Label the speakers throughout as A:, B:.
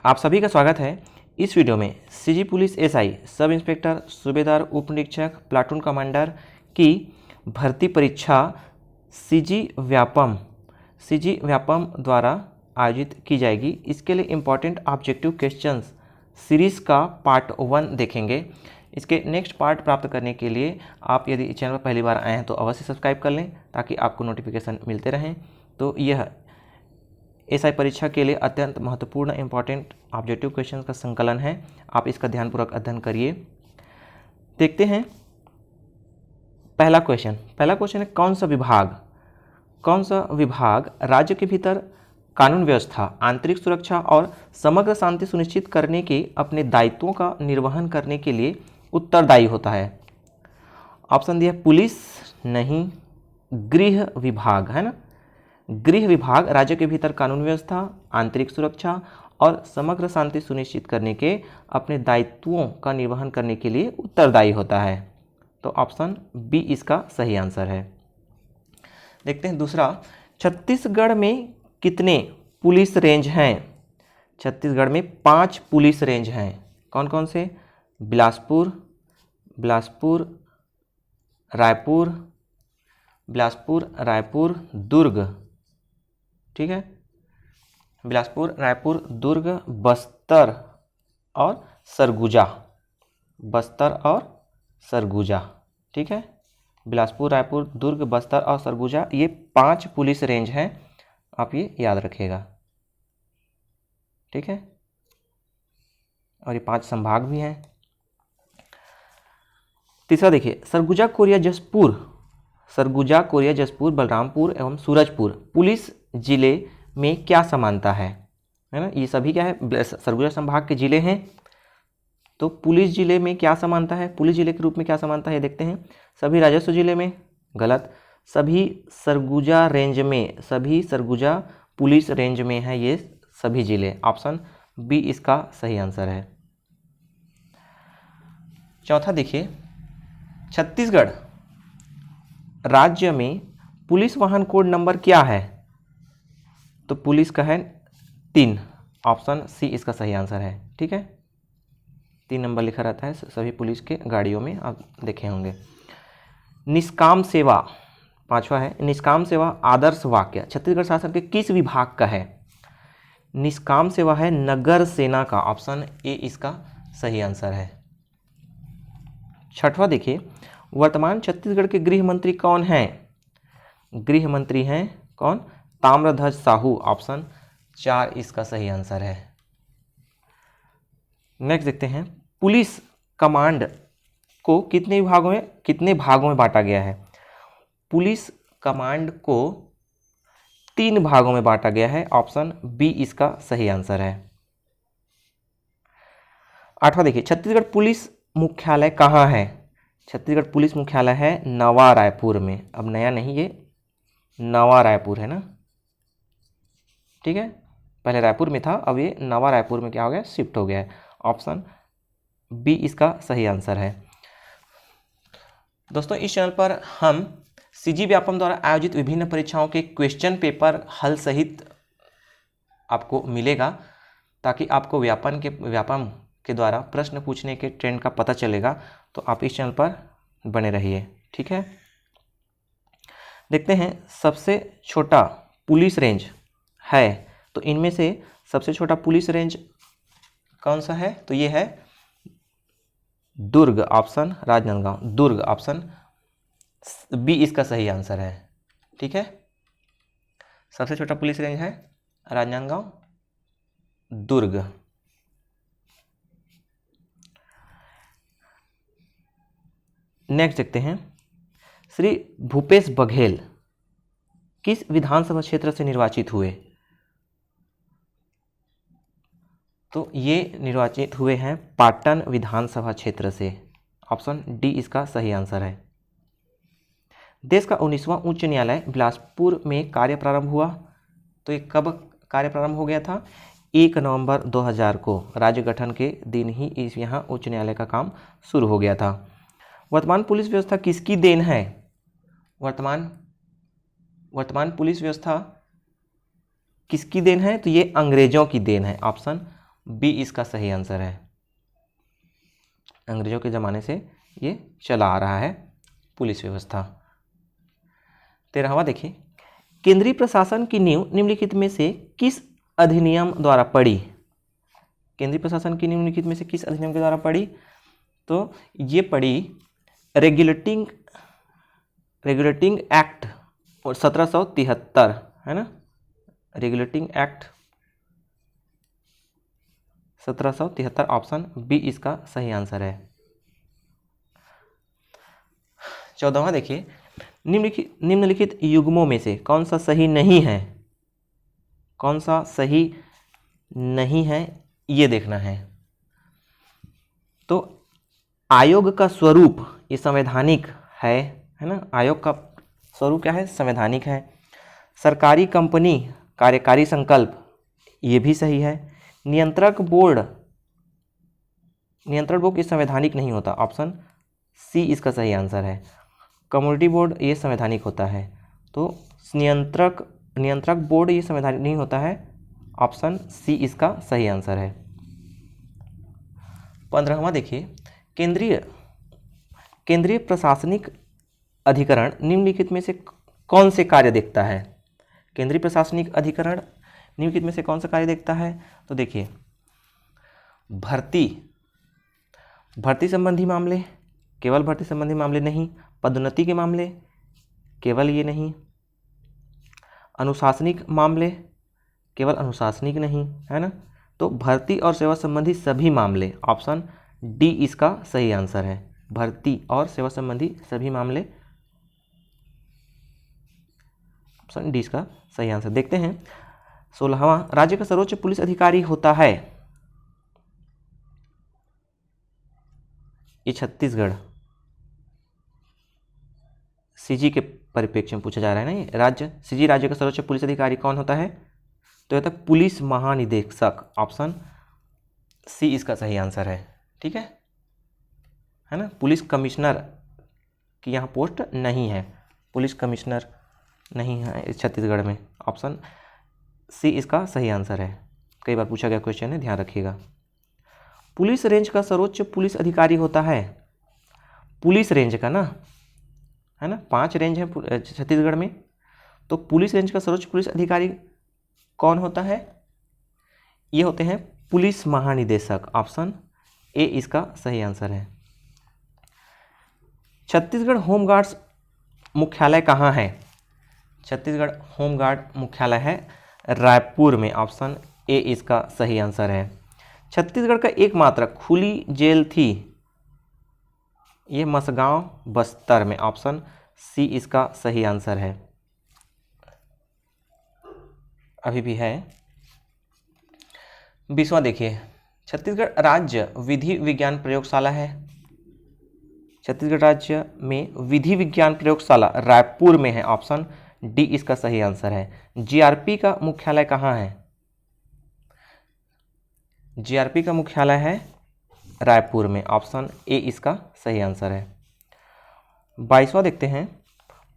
A: आप सभी का स्वागत है। इस वीडियो में CG police SI, sub inspector, सूबेदार, उप निरीक्षक, प्लाटून कमांडर की भर्ती परीक्षा सीजी व्यापम द्वारा आयोजित की जाएगी। इसके लिए इम्पॉर्टेंट ऑब्जेक्टिव क्वेश्चंस सीरीज़ का पार्ट 1 देखेंगे। इसके नेक्स्ट पार्ट प्राप्त करने के लिए आप यदि चैनल पर पहली बार आए हैं तो अवश्य सब्सक्राइब कर लें ताकि आपको नोटिफिकेशन मिलते रहें। तो यह एसआई परीक्षा के लिए अत्यंत महत्वपूर्ण इंपॉर्टेंट ऑब्जेक्टिव क्वेश्चन का संकलन है। आप इसका ध्यानपूर्वक अध्ययन करिए। देखते हैं पहला क्वेश्चन है कौन सा विभाग राज्य के भीतर कानून व्यवस्था, आंतरिक सुरक्षा और समग्र शांति सुनिश्चित करने के अपने दायित्वों का निर्वहन करने के लिए उत्तरदायी होता है। ऑप्शन दिया पुलिस, नहीं, गृह विभाग है ना। गृह विभाग राज्य के भीतर कानून व्यवस्था, आंतरिक सुरक्षा और समग्र शांति सुनिश्चित करने के अपने दायित्वों का निर्वहन करने के लिए उत्तरदायी होता है। तो ऑप्शन बी इसका सही आंसर है। देखते हैं दूसरा, छत्तीसगढ़ में कितने पुलिस रेंज हैं? छत्तीसगढ़ में 5 पुलिस रेंज हैं। कौन कौन से? बिलासपुर, रायपुर, दुर्ग, ठीक है, बिलासपुर, रायपुर, दुर्ग, बस्तर और सरगुजा, ठीक है। बिलासपुर, रायपुर, दुर्ग, बस्तर और सरगुजा, ये 5 पुलिस रेंज हैं। आप ये याद रखिएगा, ठीक है। और ये 5 संभाग भी हैं। तीसरा देखिए, सरगुजा, कोरिया, जसपुर, बलरामपुर एवं सूरजपुर पुलिस जिले में क्या समानता है ना। ये सभी क्या है? सरगुजा संभाग के जिले हैं। तो पुलिस जिले में क्या समानता है? पुलिस जिले के रूप में क्या समानता है, देखते हैं। सभी राजस्व जिले में, गलत। सभी सरगुजा पुलिस रेंज में है ये सभी जिले। ऑप्शन बी इसका सही आंसर है। चौथा देखिए, छत्तीसगढ़ राज्य में पुलिस वाहन कोड नंबर क्या है? तो पुलिस का है 3। ऑप्शन सी इसका सही आंसर है, ठीक है। 3 नंबर लिखा रहता है सभी पुलिस के गाड़ियों में, आप देखे होंगे। निष्काम सेवा, 5वां है, निष्काम सेवा आदर्श वाक्य छत्तीसगढ़ शासन के किस विभाग का है? निष्काम सेवा है नगर सेना का। ऑप्शन ए इसका सही आंसर है। 6वां देखिए, वर्तमान छत्तीसगढ़ के गृह मंत्री कौन हैं? गृह मंत्री हैं कौन? ताम्रध्वज साहू। ऑप्शन 4 इसका सही आंसर है। नेक्स्ट देखते हैं, पुलिस कमांड को कितने भागों में बांटा गया है? पुलिस कमांड को 3 भागों में बांटा गया है। ऑप्शन बी इसका सही आंसर है। 8वां देखिए, छत्तीसगढ़ पुलिस मुख्यालय कहाँ है? छत्तीसगढ़ पुलिस मुख्यालय है नवा रायपुर में। अब नया नहीं, ये नवा रायपुर है ना, ठीक है। पहले रायपुर में था, अब ये नवा रायपुर में क्या हो गया? शिफ्ट हो गया है। ऑप्शन बी इसका सही आंसर है। दोस्तों, इस चैनल पर हम सीजी व्यापम द्वारा आयोजित विभिन्न परीक्षाओं के क्वेश्चन पेपर हल सहित आपको मिलेगा, ताकि आपको व्यापम के द्वारा प्रश्न पूछने के ट्रेंड का पता चलेगा। तो आप इस चैनल पर बने रहिए, ठीक है। देखते हैं, सबसे छोटा पुलिस रेंज है, तो इनमें से सबसे छोटा पुलिस रेंज कौन सा है? तो ये है दुर्ग। ऑप्शन राजनांदगांव, दुर्ग। ऑप्शन बी इसका सही आंसर है, ठीक है। सबसे छोटा पुलिस रेंज है राजनांदगांव, दुर्ग। नेक्स्ट देखते हैं, श्री भूपेश बघेल किस विधानसभा क्षेत्र से निर्वाचित हुए? तो ये निर्वाचित हुए हैं पाटन विधानसभा क्षेत्र से। ऑप्शन डी इसका सही आंसर है। देश का 19वां उच्च न्यायालय बिलासपुर में कार्य प्रारंभ हुआ। तो ये कब कार्य प्रारंभ हो गया था? 1 नवंबर 2000 को। राज्य गठन के दिन ही इस यहाँ उच्च न्यायालय का काम शुरू हो गया था। वर्तमान पुलिस व्यवस्था किसकी देन है? वर्तमान पुलिस व्यवस्था किसकी देन है? तो ये अंग्रेजों की देन है। ऑप्शन बी इसका सही आंसर है। अंग्रेजों के ज़माने से ये चला आ रहा है पुलिस व्यवस्था। 13वां देखिए, केंद्रीय प्रशासन की नींव निम्नलिखित में से किस अधिनियम द्वारा पड़ी? केंद्रीय प्रशासन की निम्नलिखित में से किस अधिनियम के द्वारा पड़ी? तो ये पड़ी रेगुलेटिंग एक्ट 1773, है ना, रेगुलेटिंग एक्ट 1773, ऑप्शन बी इसका सही आंसर है। 14वां देखिए, निम्नलिखित युग्मों में से कौन सा सही नहीं है? कौन सा सही नहीं है ये देखना है। तो आयोग का स्वरूप ये संवैधानिक है ना, आयोग का स्वरूप क्या है? संवैधानिक है। सरकारी कंपनी कार्यकारी संकल्प ये भी सही है। नियंत्रक बोर्ड ये संवैधानिक नहीं होता, ऑप्शन सी इसका सही आंसर है। कम्युनिटी बोर्ड ये संवैधानिक होता है, तो नियंत्रक बोर्ड ये संवैधानिक नहीं होता है, ऑप्शन सी इसका सही आंसर है। 15वां देखिए, केंद्रीय प्रशासनिक अधिकरण निम्नलिखित में से कौन से कार्य देखता है? केंद्रीय प्रशासनिक अधिकरण निम्नलिखित में से कौन सा कार्य देखता है? तो देखिए, भर्ती संबंधी मामले, केवल भर्ती संबंधी मामले नहीं, पदोन्नति के मामले, केवल ये नहीं, अनुशासनिक मामले, केवल अनुशासनिक नहीं, है ना, तो भर्ती और सेवा संबंधी सभी मामले, ऑप्शन डी इसका सही आंसर है। भर्ती और सेवा संबंधी सभी मामले, ऑप्शन डी इसका सही आंसर। देखते हैं 16वां, राज्य का सर्वोच्च पुलिस अधिकारी होता है, ये छत्तीसगढ़ सीजी के परिप्रेक्ष्य में पूछा जा रहा है ना, ये राज्य का सर्वोच्च पुलिस अधिकारी कौन होता है? तो यह तक पुलिस महानिदेशक, ऑप्शन सी इसका सही आंसर है। ठीक है ना, पुलिस कमिश्नर की यहाँ पोस्ट नहीं है, पुलिस कमिश्नर नहीं है छत्तीसगढ़ में, ऑप्शन सी इसका सही आंसर है। कई बार पूछा गया क्वेश्चन है, ध्यान रखिएगा। पुलिस रेंज का सर्वोच्च पुलिस अधिकारी होता है, पुलिस रेंज का ना, है ना, 5 रेंज है छत्तीसगढ़ में, तो पुलिस रेंज का सर्वोच्च पुलिस अधिकारी कौन होता है? ये होते हैं पुलिस महानिदेशक, ऑप्शन ए इसका सही आंसर है। छत्तीसगढ़ होमगार्ड्स मुख्यालय कहाँ है? छत्तीसगढ़ होमगार्ड मुख्यालय है रायपुर में, ऑप्शन ए इसका सही आंसर है। छत्तीसगढ़ का एकमात्र खुली जेल थी, ये मसगांव बस्तर में, ऑप्शन सी इसका सही आंसर है। अभी भी है। 20वां देखिए, छत्तीसगढ़ राज्य विधि विज्ञान प्रयोगशाला है, छत्तीसगढ़ राज्य में विधि विज्ञान प्रयोगशाला रायपुर में है, ऑप्शन डी इसका सही आंसर है। जीआरपी का मुख्यालय कहाँ है? जीआरपी का मुख्यालय है रायपुर में, ऑप्शन ए इसका सही आंसर है। 22वां देखते हैं,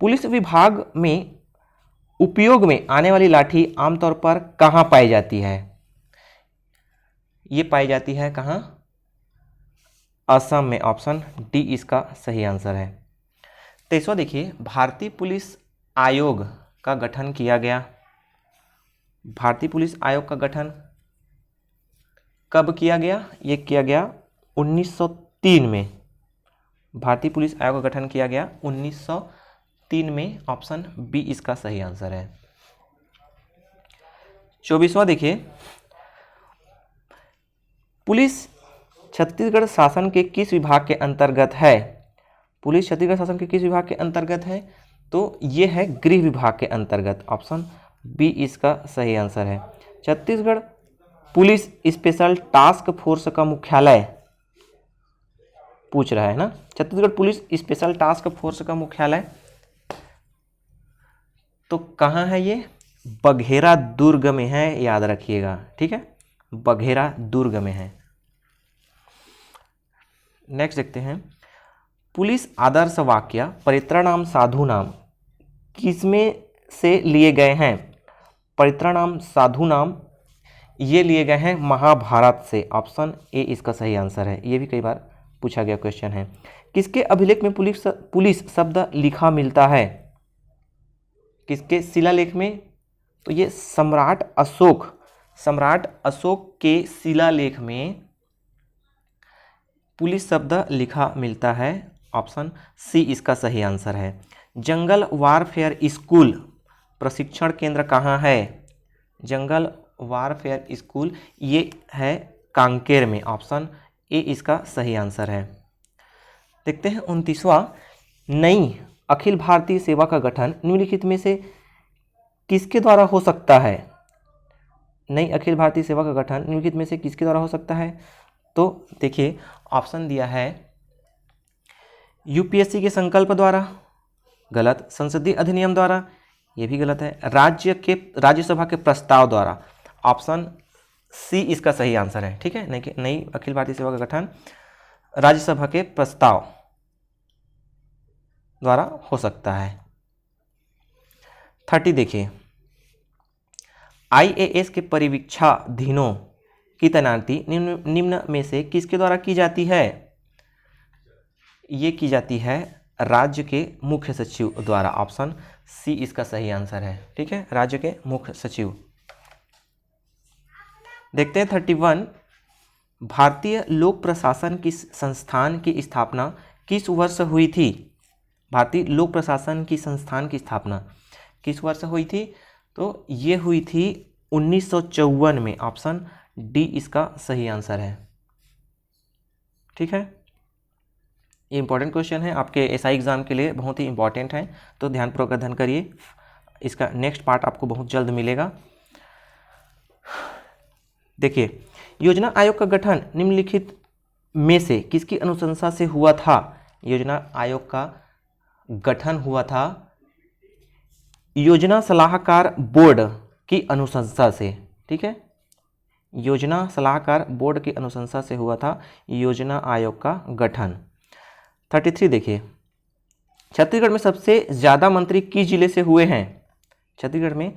A: पुलिस विभाग में उपयोग में आने वाली लाठी आमतौर पर कहाँ पाई जाती है? ये पाई जाती है कहाँ? असम में, ऑप्शन डी इसका सही आंसर है। 23वां देखिए, भारतीय पुलिस आयोग का गठन किया गया, भारतीय पुलिस आयोग का गठन कब किया गया? ये किया गया 1903 में, भारतीय पुलिस आयोग का गठन किया गया 1903 में, ऑप्शन बी इसका सही आंसर है। 24वां देखिए, पुलिस छत्तीसगढ़ शासन के किस विभाग के अंतर्गत है? पुलिस छत्तीसगढ़ शासन के किस विभाग के अंतर्गत है? तो ये है गृह विभाग के अंतर्गत, ऑप्शन बी इसका सही आंसर है। Chhattisgarh police special task force का मुख्यालय पूछ रहा है ना, Chhattisgarh police special task force का मुख्यालय तो कहाँ है? ये बघेरा दुर्ग में है, याद रखिएगा। ठीक है, बघेरा दुर्ग में है। नेक्स्ट देखते हैं, पुलिस आदर्श वाक्य परित्राणाम साधुनाम किसमें से लिए गए हैं? परित्राणाम साधुनाम ये लिए गए हैं महाभारत से। ऑप्शन ए इसका सही आंसर है। ये भी कई बार पूछा गया क्वेश्चन है। किसके अभिलेख में पुलिस शब्द लिखा मिलता है? किसके शिलालेख में? तो ये सम्राट अशोक के शिलालेख में पुलिस शब्द लिखा मिलता है। ऑप्शन सी इसका सही आंसर है। जंगल वारफेयर स्कूल प्रशिक्षण केंद्र कहाँ है? जंगल वारफेयर स्कूल ये है कांकेर में। ऑप्शन ए इसका सही आंसर है। देखते हैं 29वां, नई अखिल भारतीय सेवा का गठन निम्नलिखित में से किसके द्वारा हो सकता है? नई अखिल भारतीय सेवा का गठन निम्नलिखित में से किसके द्वारा हो सकता है? तो देखिए ऑप्शन दिया है यूपीएससी के संकल्प द्वारा, गलत। संसदीय अधिनियम द्वारा, ये भी गलत है। राज्यसभा के प्रस्ताव द्वारा, ऑप्शन सी इसका सही आंसर है। ठीक है, नई अखिल भारतीय सेवा का गठन राज्यसभा के प्रस्ताव द्वारा हो सकता है। 30 देखिए, आईएएस के परिवीक्षाधीनों की तैनाती निम्न में से किसके द्वारा की जाती है? ये की जाती है राज्य के मुख्य सचिव द्वारा। ऑप्शन सी इसका सही आंसर है। ठीक है, राज्य के मुख्य सचिव। देखते हैं 31, भारतीय लोक प्रशासन की संस्थान की स्थापना किस वर्ष हुई थी? भारतीय लोक प्रशासन की संस्थान की स्थापना किस वर्ष हुई थी? तो ये हुई थी 1954 में। ऑप्शन डी इसका सही आंसर है। ठीक है, ये इंपॉर्टेंट क्वेश्चन है आपके एसआई एग्जाम के लिए, बहुत ही इंपॉर्टेंट है, तो ध्यानपूर्वक अध्ययन करिए। इसका नेक्स्ट पार्ट आपको बहुत जल्द मिलेगा। देखिए, योजना आयोग का गठन निम्नलिखित में से किसकी अनुशंसा से हुआ था? योजना आयोग का गठन हुआ था योजना सलाहकार बोर्ड की अनुशंसा से। ठीक है, योजना सलाहकार बोर्ड की अनुशंसा से हुआ था योजना आयोग का गठन। 33 देखिए, छत्तीसगढ़ में सबसे ज़्यादा मंत्री किस जिले से हुए हैं? छत्तीसगढ़ में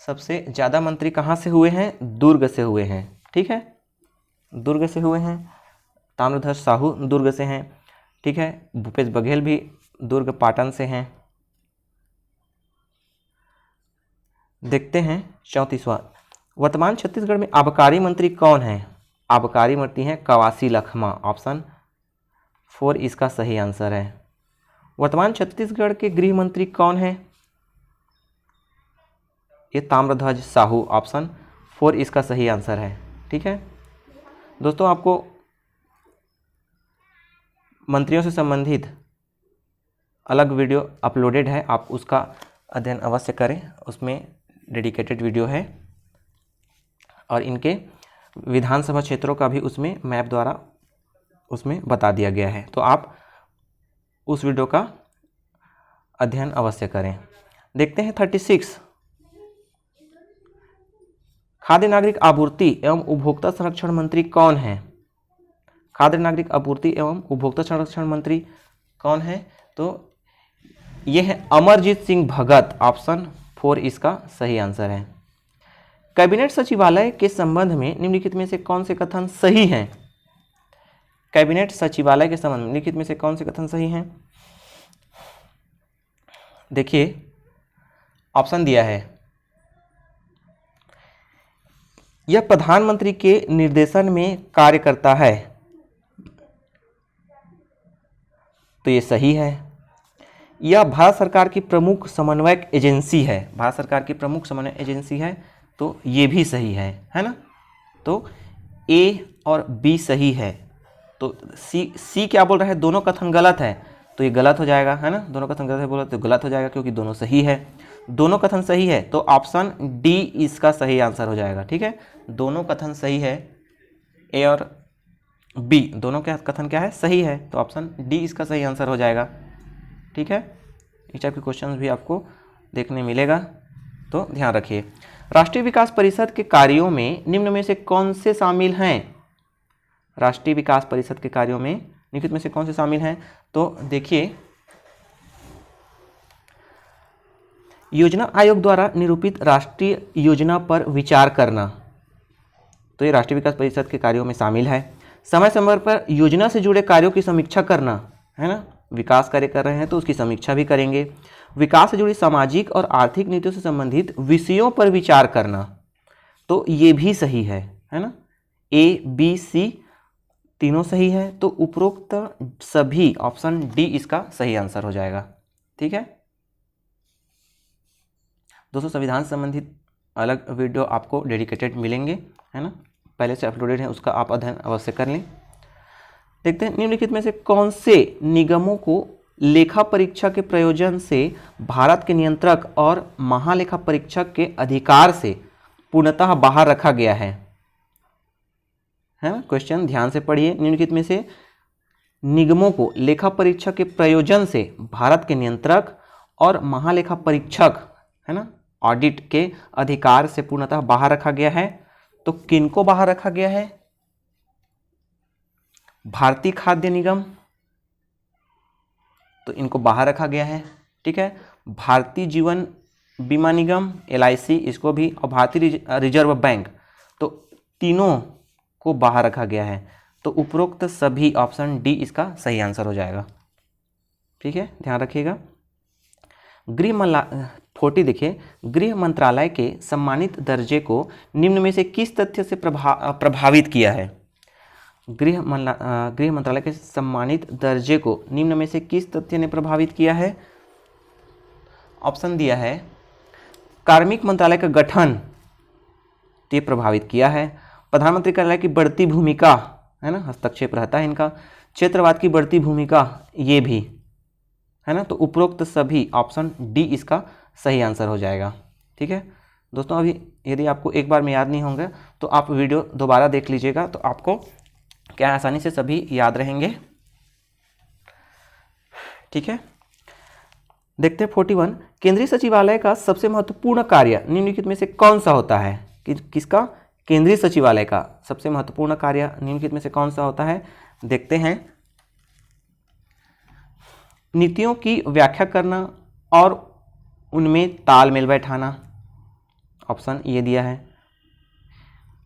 A: सबसे ज़्यादा मंत्री कहाँ से हुए हैं? दुर्ग से हुए हैं। ठीक है, दुर्ग से हुए हैं। ताम्रध्वज साहू दुर्ग से हैं। ठीक है, भूपेश बघेल भी दुर्ग पाटन से हैं। देखते हैं 34वां, वर्तमान छत्तीसगढ़ में आबकारी मंत्री कौन है? आबकारी मंत्री हैं कवासी लखमा। ऑप्शन 4 इसका सही आंसर है। वर्तमान छत्तीसगढ़ के गृह मंत्री कौन है? ये ताम्रध्वज साहू। ऑप्शन 4 इसका सही आंसर है। ठीक है दोस्तों, आपको मंत्रियों से संबंधित अलग वीडियो अपलोडेड है, आप उसका अध्ययन अवश्य करें। उसमें डेडिकेटेड वीडियो है और इनके विधानसभा क्षेत्रों का भी उसमें मैप द्वारा उसमें बता दिया गया है, तो आप उस वीडियो का अध्ययन अवश्य करें। देखते हैं 36, खाद्य नागरिक आपूर्ति एवं उपभोक्ता संरक्षण मंत्री कौन है? खाद्य नागरिक आपूर्ति एवं उपभोक्ता संरक्षण मंत्री कौन है? तो ये है अमरजीत सिंह भगत। ऑप्शन 4 इसका सही आंसर है। कैबिनेट सचिवालय के संबंध में निम्नलिखित में से कौन से कथन सही हैं? कैबिनेट सचिवालय के संबंध में निम्नलिखित में से कौन से कथन सही हैं? देखिए ऑप्शन दिया है, यह प्रधानमंत्री के निर्देशन में कार्य करता है, तो ये सही है। यह भारत सरकार की प्रमुख समन्वयक एजेंसी है, भारत सरकार की प्रमुख समन्वय एजेंसी है, तो ये भी सही है ना। तो ए और बी सही है, तो सी क्या बोल रहा है? दोनों कथन गलत है, तो ये गलत हो जाएगा, है ना। दोनों कथन गलत है बोला तो गलत हो जाएगा, क्योंकि दोनों सही है। दोनों कथन सही है तो ऑप्शन डी इसका सही आंसर हो जाएगा। ठीक है, दोनों कथन सही है, ए और बी दोनों का कथन क्या है? सही है, तो ऑप्शन डी इसका सही आंसर हो जाएगा। ठीक है, इस टाइप के क्वेश्चन भी आपको देखने मिलेगा, तो ध्यान रखिए। राष्ट्रीय विकास परिषद के कार्यों में निम्न में से कौन से शामिल हैं? राष्ट्रीय विकास परिषद के कार्यों में निम्नलिखित में से कौन से शामिल हैं? तो देखिए, योजना आयोग द्वारा निरूपित राष्ट्रीय योजना पर विचार करना, तो ये राष्ट्रीय विकास परिषद के कार्यों में शामिल है। समय समय पर योजना से जुड़े कार्यों की समीक्षा करना, है ना, विकास कार्य कर रहे हैं तो उसकी समीक्षा भी करेंगे। विकास से जुड़ी सामाजिक और आर्थिक नीतियों से संबंधित विषयों पर विचार करना, तो ये भी सही है ना। ए बी सी तीनों सही है, तो उपरोक्त सभी, ऑप्शन डी इसका सही आंसर हो जाएगा। ठीक है दोस्तों, संविधान से संबंधित अलग वीडियो आपको डेडिकेटेड मिलेंगे, है ना, पहले से अपलोडेड है, उसका आप अध्ययन अवश्य कर लें। देखते हैं निम्नलिखित में से कौन से निगमों को लेखा परीक्षा के प्रयोजन से भारत के नियंत्रक और महालेखा परीक्षक के अधिकार से पूर्णतः बाहर रखा गया है ना। क्वेश्चन ध्यान से पढ़िए। निम्नलिखित में से निगमों को लेखा परीक्षा के प्रयोजन से भारत के नियंत्रक और महालेखा परीक्षक, है ना, ऑडिट के अधिकार से पूर्णतः बाहर रखा गया है। तो किनको बाहर रखा गया है? भारतीय खाद्य निगम, तो इनको बाहर रखा गया है। ठीक है, भारतीय जीवन बीमा निगम LIC, इसको भी, और भारतीय रिजर्व बैंक, तो तीनों को बाहर रखा गया है। तो उपरोक्त सभी, ऑप्शन डी इसका सही आंसर हो जाएगा। ठीक है, ध्यान रखिएगा। 40 देखिए, गृह मंत्रालय के सम्मानित दर्जे को निम्न में से किस तथ्य से प्रभावित किया है? गृह मंत्रालय के सम्मानित दर्जे को निम्न में से किस तथ्य ने प्रभावित किया है? ऑप्शन दिया है कार्मिक मंत्रालय का गठन, ये प्रभावित किया है। प्रधानमंत्री कार्यालय की बढ़ती भूमिका, है ना, हस्तक्षेप रहता है इनका। क्षेत्रवाद की बढ़ती भूमिका, ये भी, है ना। तो उपरोक्त सभी, ऑप्शन डी इसका सही आंसर हो जाएगा। ठीक है दोस्तों, अभी यदि आपको एक बार में याद नहीं होंगे तो आप वीडियो दोबारा देख लीजिएगा, तो आपको क्या आसानी से सभी याद रहेंगे। ठीक है, देखते हैं 41। केंद्रीय सचिवालय का सबसे महत्वपूर्ण कार्य निम्नलिखित में से कौन सा होता है? किसका? केंद्रीय सचिवालय का सबसे महत्वपूर्ण कार्य निम्नलिखित में से कौन सा होता है? देखते हैं। नीतियों की व्याख्या करना और उनमें तालमेल बैठाना, ऑप्शन ये दिया है।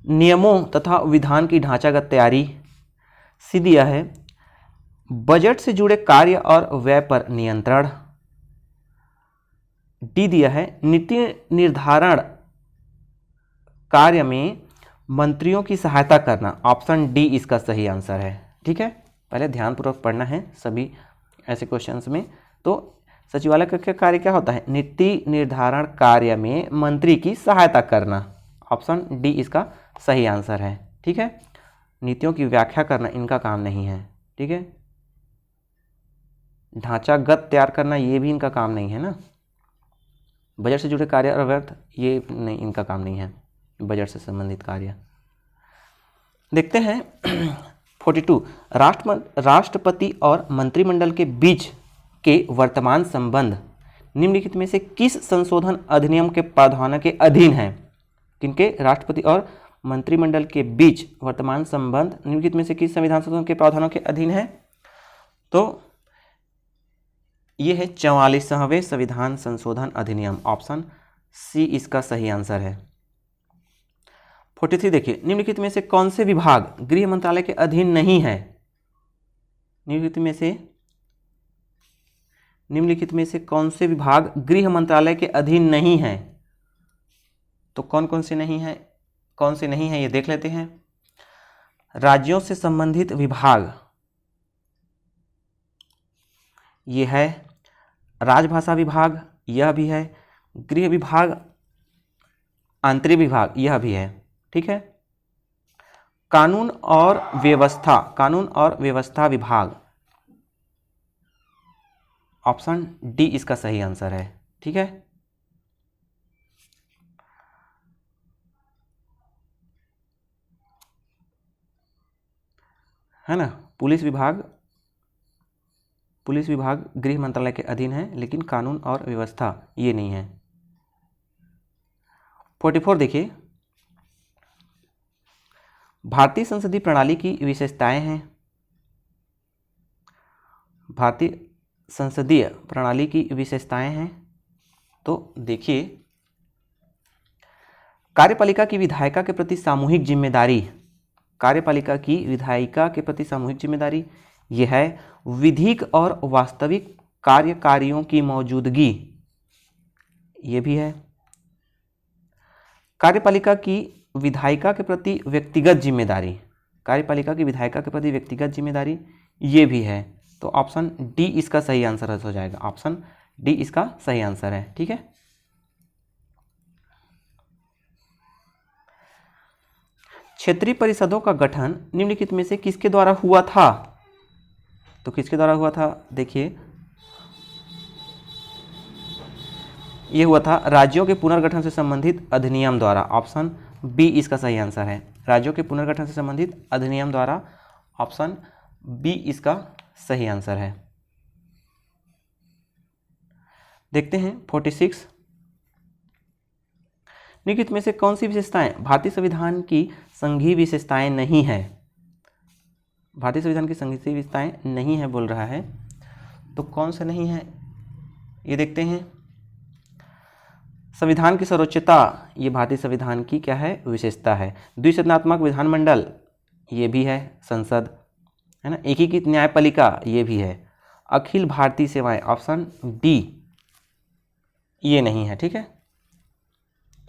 A: नियमों तथा विधान की ढांचागत तैयारी, सी दिया है। बजट से जुड़े कार्य और व्यय पर नियंत्रण, डी दिया है। नीति निर्धारण कार्य में मंत्रियों की सहायता करना, ऑप्शन डी इसका सही आंसर है। ठीक है, पहले ध्यानपूर्वक पढ़ना है सभी ऐसे क्वेश्चंस में। तो सचिवालय का कार्य क्या होता है? नीति निर्धारण कार्य में मंत्री की सहायता करना, ऑप्शन डी इसका सही आंसर है। ठीक है, नीतियों की व्याख्या करना इनका काम नहीं है। ठीक है, ढांचागत तैयार करना ये भी इनका काम नहीं है ना। बजट से जुड़े कार्य और व्यर्थ, ये नहीं, इनका काम नहीं है बजट से संबंधित कार्य। देखते हैं 42। राष्ट्रपति और मंत्रिमंडल के बीच के वर्तमान संबंध निम्नलिखित में से किस संशोधन अधिनियम के प्रावधानों के अधीन है? किनके? राष्ट्रपति और मंत्रिमंडल के बीच वर्तमान संबंध निम्नलिखित में से किस संविधान संशोधन के प्रावधानों के अधीन है? तो ये है 44वें संविधान संशोधन अधिनियम, ऑप्शन सी इसका सही आंसर है। 43 देखिए, निम्नलिखित में से कौन से विभाग गृह मंत्रालय के अधीन नहीं है? निम्नलिखित में से कौन से विभाग गृह मंत्रालय के अधीन नहीं है? तो कौन कौन से नहीं है, कौन से नहीं है ये देख लेते हैं। राज्यों से संबंधित विभाग, ये है। राजभाषा विभाग, यह भी है। गृह विभाग, आंतरिक विभाग, यह भी है। ठीक है, कानून और व्यवस्था विभाग, ऑप्शन डी इसका सही आंसर है। ठीक है ना। पुलिस विभाग गृह मंत्रालय के अधीन है, लेकिन कानून और व्यवस्था ये नहीं है। 44 देखिए, भारतीय संसदीय प्रणाली की विशेषताएं हैं। भारतीय संसदीय प्रणाली की विशेषताएं हैं, तो देखिए, कार्यपालिका की विधायिका के प्रति सामूहिक जिम्मेदारी, कार्यपालिका की विधायिका के प्रति सामूहिक जिम्मेदारी यह है विधिक और वास्तविक कार्यकारियों की मौजूदगी, ये भी है। कार्यपालिका की विधायिका के प्रति व्यक्तिगत जिम्मेदारी, कार्यपालिका की विधायिका के प्रति व्यक्तिगत जिम्मेदारी ये भी है। तो ऑप्शन डी इसका सही आंसर हो जाएगा, ऑप्शन डी इसका सही आंसर है। ठीक है, क्षेत्रीय परिषदों का गठन निम्नलिखित में से किसके द्वारा हुआ था? तो किसके द्वारा हुआ था? देखिए, ये हुआ था राज्यों के पुनर्गठन से संबंधित अधिनियम द्वारा, ऑप्शन बी इसका सही आंसर है। राज्यों के पुनर्गठन से संबंधित अधिनियम द्वारा, ऑप्शन बी इसका सही आंसर है। देखते हैं 46, निम्नलिखित में से कौन सी विशेषताएं भारतीय संविधान की संघीय विशेषताएं नहीं है? भारतीय संविधान की संघीय विशेषताएं नहीं है बोल रहा है, तो कौन सा नहीं है ये देखते हैं। संविधान की सर्वोच्चता, ये भारतीय संविधान की क्या है? विशेषता है। द्विसदनात्मक विधानमंडल, ये भी है, संसद है ना। एकीकृत न्यायपालिका, ये भी है। अखिल भारतीय सेवाएं, ऑप्शन डी ये नहीं है। ठीक है,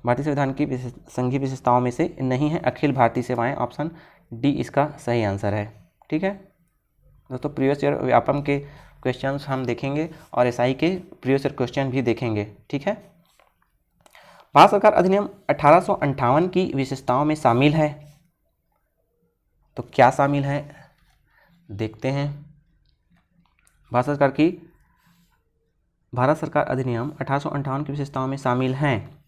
A: भारतीय संविधान की संघीय विशेषताओं में से नहीं है अखिल भारतीय सेवाएं, ऑप्शन डी इसका सही आंसर है। ठीक है दोस्तों, प्रीवियस ईयर व्यापम के क्वेश्चंस हम देखेंगे और एसआई के प्रीवियस ईयर क्वेश्चन भी देखेंगे। ठीक है, भारत सरकार अधिनियम 1858 की विशेषताओं में शामिल है, तो क्या शामिल है देखते हैं। भारत सरकार अधिनियम 1858 की विशेषताओं में शामिल हैं।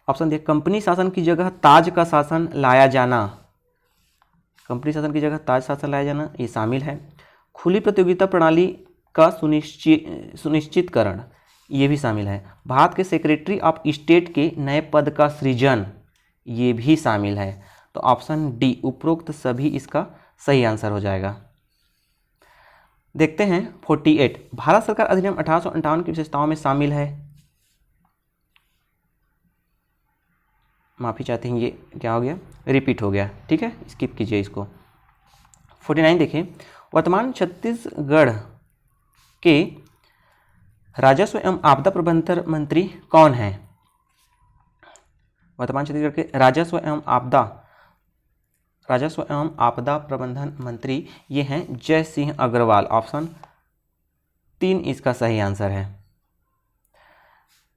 A: ऑप्शन देखिए, कंपनी शासन की जगह ताज का शासन लाया जाना, कंपनी शासन की जगह ताज शासन लाया जाना ये शामिल है। खुली प्रतियोगिता प्रणाली का सुनिश्चितकरण, ये भी शामिल है। भारत के सेक्रेटरी ऑफ स्टेट के नए पद का सृजन, ये भी शामिल है। तो ऑप्शन डी उपरोक्त सभी इसका सही आंसर हो जाएगा। देखते हैं 48, भारत सरकार अधिनियम 1858 की विशेषताओं में शामिल है, माफ़ी चाहते हैं ये क्या हो गया, रिपीट हो गया। ठीक है, स्किप कीजिए इसको। 49 देखें, वर्तमान छत्तीसगढ़ के राजस्व एवं आपदा प्रबंधन मंत्री कौन है? वर्तमान छत्तीसगढ़ के राजस्व एवं आपदा प्रबंधन मंत्री ये हैं जय सिंह अग्रवाल, ऑप्शन 3 इसका सही आंसर है।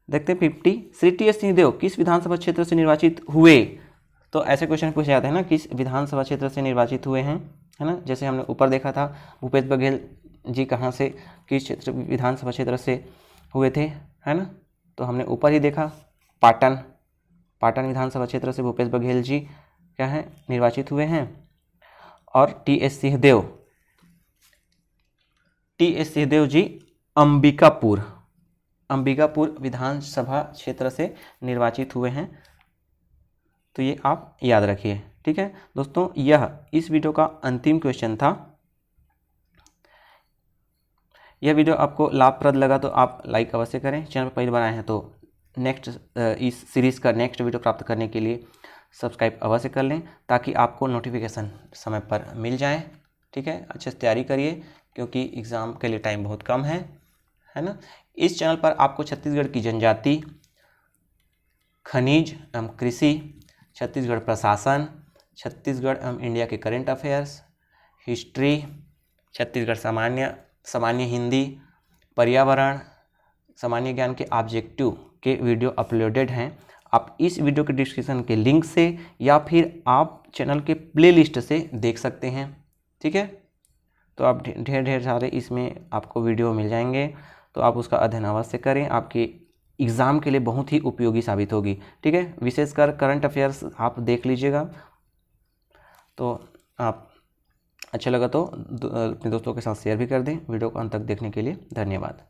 A: देखते हैं 50, श्री टी.एस. सिंहदेव किस विधानसभा क्षेत्र से निर्वाचित हुए? तो ऐसे क्वेश्चन पूछे जाते हैं ना, किस विधानसभा क्षेत्र से निर्वाचित हुए हैं, है ना। जैसे हमने ऊपर देखा था भूपेश बघेल जी कहाँ से, किस क्षेत्र विधानसभा क्षेत्र से हुए थे, है ना। तो हमने ऊपर ही देखा पाटन विधानसभा क्षेत्र से भूपेश बघेल जी क्या है निर्वाचित हुए हैं। और टी.एस. सिंहदेव जी अंबिकापुर विधानसभा क्षेत्र से निर्वाचित हुए हैं। तो ये आप याद रखिए। ठीक है दोस्तों, यह इस वीडियो का अंतिम क्वेश्चन था। यह वीडियो आपको लाभप्रद लगा तो आप लाइक अवश्य करें। चैनल पर पहली बार आए हैं तो नेक्स्ट इस सीरीज़ का नेक्स्ट वीडियो प्राप्त करने के लिए सब्सक्राइब अवश्य कर लें, ताकि आपको नोटिफिकेशन समय पर मिल जाए। ठीक है, अच्छे से तैयारी करिए क्योंकि एग्ज़ाम के लिए टाइम बहुत कम है ना। इस चैनल पर आपको छत्तीसगढ़ की जनजाति, खनिज एवं कृषि, छत्तीसगढ़ प्रशासन, छत्तीसगढ़ एवं इंडिया के करेंट अफेयर्स, हिस्ट्री, छत्तीसगढ़ सामान्य हिंदी, पर्यावरण, सामान्य ज्ञान के ऑब्जेक्टिव के वीडियो अपलोडेड हैं। आप इस वीडियो के डिस्क्रिप्शन के लिंक से या फिर आप चैनल के प्लेलिस्ट से देख सकते हैं। ठीक है, तो आप ढेर सारे इसमें आपको वीडियो मिल जाएंगे, तो आप उसका अध्ययन अवश्य करें, आपके एग्ज़ाम के लिए बहुत ही उपयोगी साबित होगी। ठीक है, विशेषकर करंट अफेयर्स आप देख लीजिएगा। तो आप अच्छा लगा तो अपने दोस्तों के साथ शेयर भी कर दें। वीडियो को अंत तक देखने के लिए धन्यवाद।